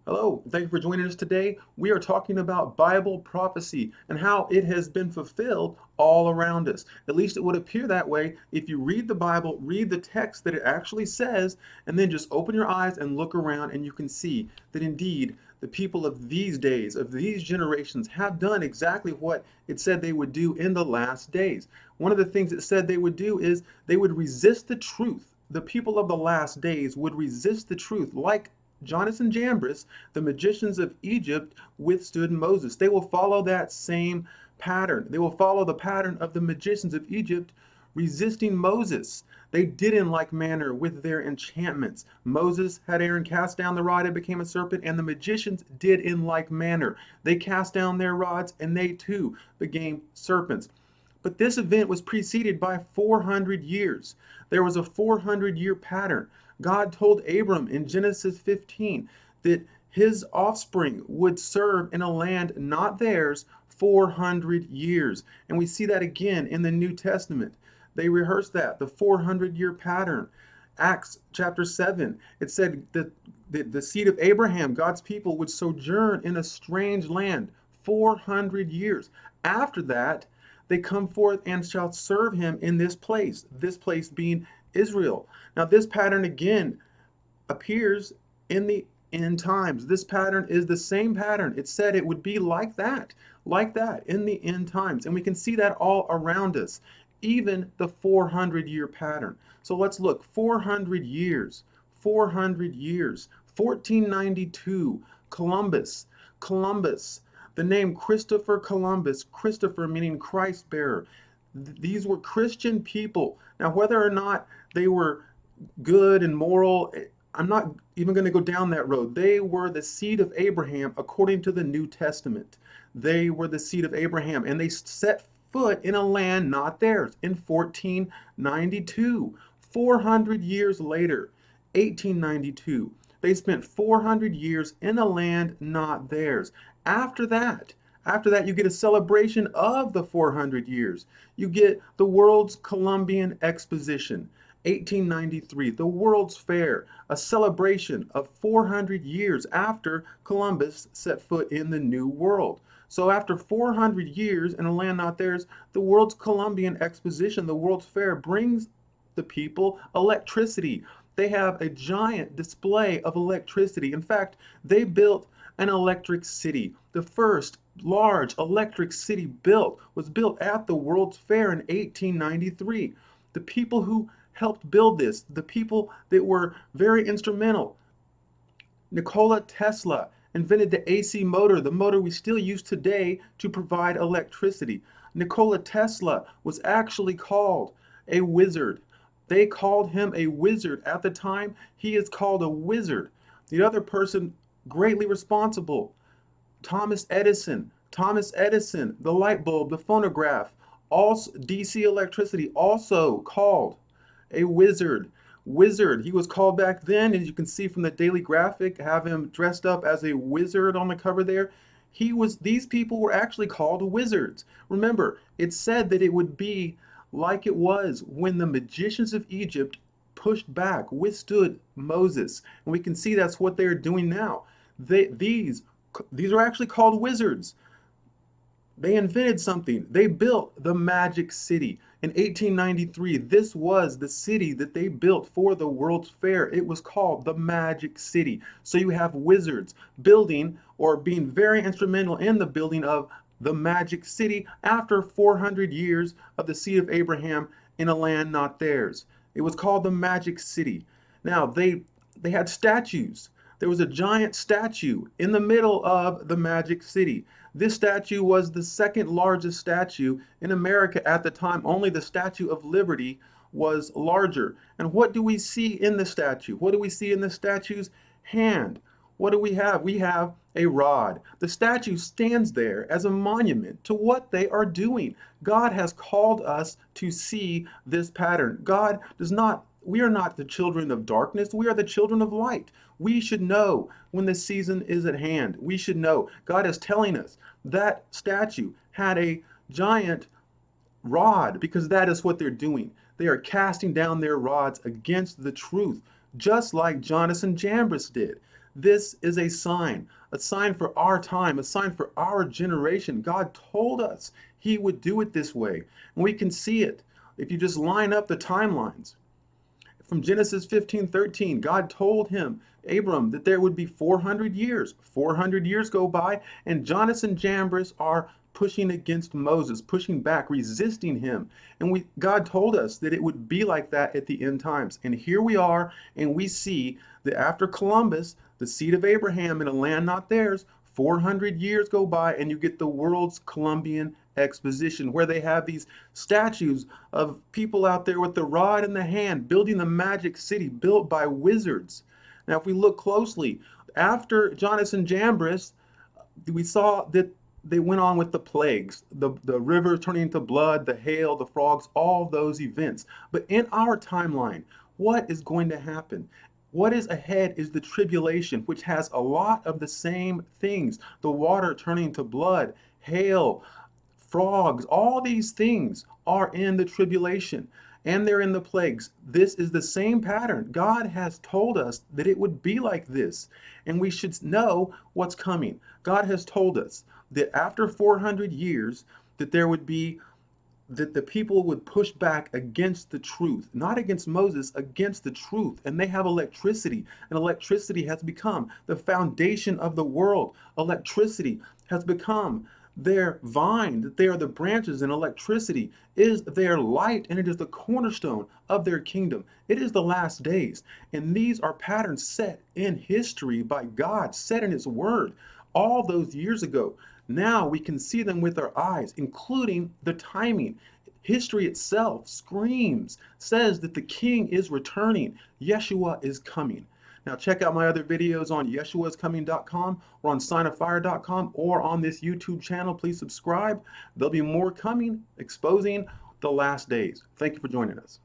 Hello, thank you for joining us today. We are talking about Bible prophecy and how it has been fulfilled all around us. At least it would appear that way if you read the Bible, read the text that it actually says, and then just open your eyes and look around, and you can see that indeed the people of these days, of these generations, have done exactly what it said they would do in the last days. One of the things it said they would do is they would resist the truth. The people of the last days would resist the truth, like Jannes and Jambres, the magicians of Egypt, withstood Moses. They will follow that same pattern. They will follow the pattern of the magicians of Egypt resisting Moses. They did in like manner with their enchantments. Moses had Aaron cast down the rod, it became a serpent, and the magicians did in like manner. They cast down their rods, and they too became serpents. But this event was preceded by 400 years. There was a 400-year pattern. God told Abram in Genesis 15 that his offspring would serve in a land not theirs 400 years. And we see that again in the New Testament. They rehearsed that, the 400-year pattern. Acts chapter 7, it said that the seed of Abraham, God's people, would sojourn in a strange land 400 years. After that, they come forth and shall serve him in this place being Israel. Now, this pattern again appears in the end times. This pattern is the same pattern. It said it would be like that in the end times. And we can see that all around us, even the 400-year pattern. So let's look 400 years, 400 years, 1492, Columbus. The name Christopher Columbus, Christopher meaning Christ bearer. These were Christian people. Now, whether or not they were good and moral, I'm not even going to go down that road. They were the seed of Abraham according to the New Testament. They were the seed of Abraham, and they set foot in a land not theirs in 1492. 400 years later, 1892, they spent 400 years in a land not theirs. After that, you get a celebration of the 400 years. You get the world's Columbian Exposition, 1893, the World's Fair, a celebration of 400 years after Columbus set foot in the New World. So after 400 years in a land not theirs, the world's Columbian Exposition, the World's Fair, brings the people electricity. They have a giant display of electricity. In fact, they built an electric city. The first large electric city was built at the World's Fair in 1893. The people who helped build this, the people that were very instrumental, Nikola Tesla invented the AC motor, the motor we still use today to provide electricity. Nikola Tesla was actually called a wizard. They called him a wizard at the time. He is called a wizard. The other person greatly responsible, Thomas Edison. Thomas Edison, the light bulb, the phonograph, also DC electricity, also called a wizard. Wizard, he was called back then, as you can see from the Daily Graphic, have him dressed up as a wizard on the cover there. These people were actually called wizards. Remember, it said that it would be like it was when the magicians of Egypt pushed back, withstood Moses. And we can see that's what they're doing now. These are actually called wizards. They invented something. They built the Magic City. In 1893, this was the city that they built for the World's Fair. It was called the Magic City. So you have wizards building or being very instrumental in the building of the Magic City after 400 years of the seed of Abraham in a land not theirs. It was called the Magic City. Now, they had statues. There was a giant statue in the middle of the Magic City. This statue was the second largest statue in America at the time. Only the Statue of Liberty was larger. And what do we see in the statue? What do we see in the statue's hand? What do we have? We have a rod. The statue stands there as a monument to what they are doing. God has called us to see this pattern. We are not the children of darkness. We are the children of light. We should know when the season is at hand. We should know. God is telling us that statue had a giant rod because that is what they're doing. They are casting down their rods against the truth, just like Jannes and Jambres did. This is a sign for our time, a sign for our generation. God told us he would do it this way. And we can see it if you just line up the timelines. From Genesis 15:13, God told him, Abram, that there would be 400 years. 400 years go by, and Jannes and Jambres are pushing against Moses, pushing back, resisting him. And God told us that it would be like that at the end times. And here we are, and we see that after Columbus, the seed of Abraham in a land not theirs, 400 years go by, and you get the world's Columbian Exposition, where they have these statues of people out there with the rod in the hand building the magic city built by wizards. Now, if we look closely, after Jannes and Jambres, we saw that they went on with the plagues, the river turning into blood, the hail, the frogs, all those events. But in our timeline, what is going to happen? What is ahead is the tribulation, which has a lot of the same things. The water turning to blood, hail, frogs, all these things are in the tribulation and they're in the plagues. This is the same pattern. God has told us that it would be like this, and we should know what's coming. God has told us that after 400 years, that there would be that the people would push back against the truth, not against Moses, against the truth. And they have electricity, and electricity has become the foundation of the world. Electricity has become their vine, that they are the branches, and electricity is their light, and it is the cornerstone of their kingdom. It is the last days, and these are patterns set in history by God, set in his word all those years ago. Now we can see them with our eyes, including the timing. History itself screams, says that the king is returning. Yeshua is coming. Now check out my other videos on yeshuascoming.com or on signofire.com or on this YouTube channel. Please subscribe. There'll be more coming, exposing the last days. Thank you for joining us.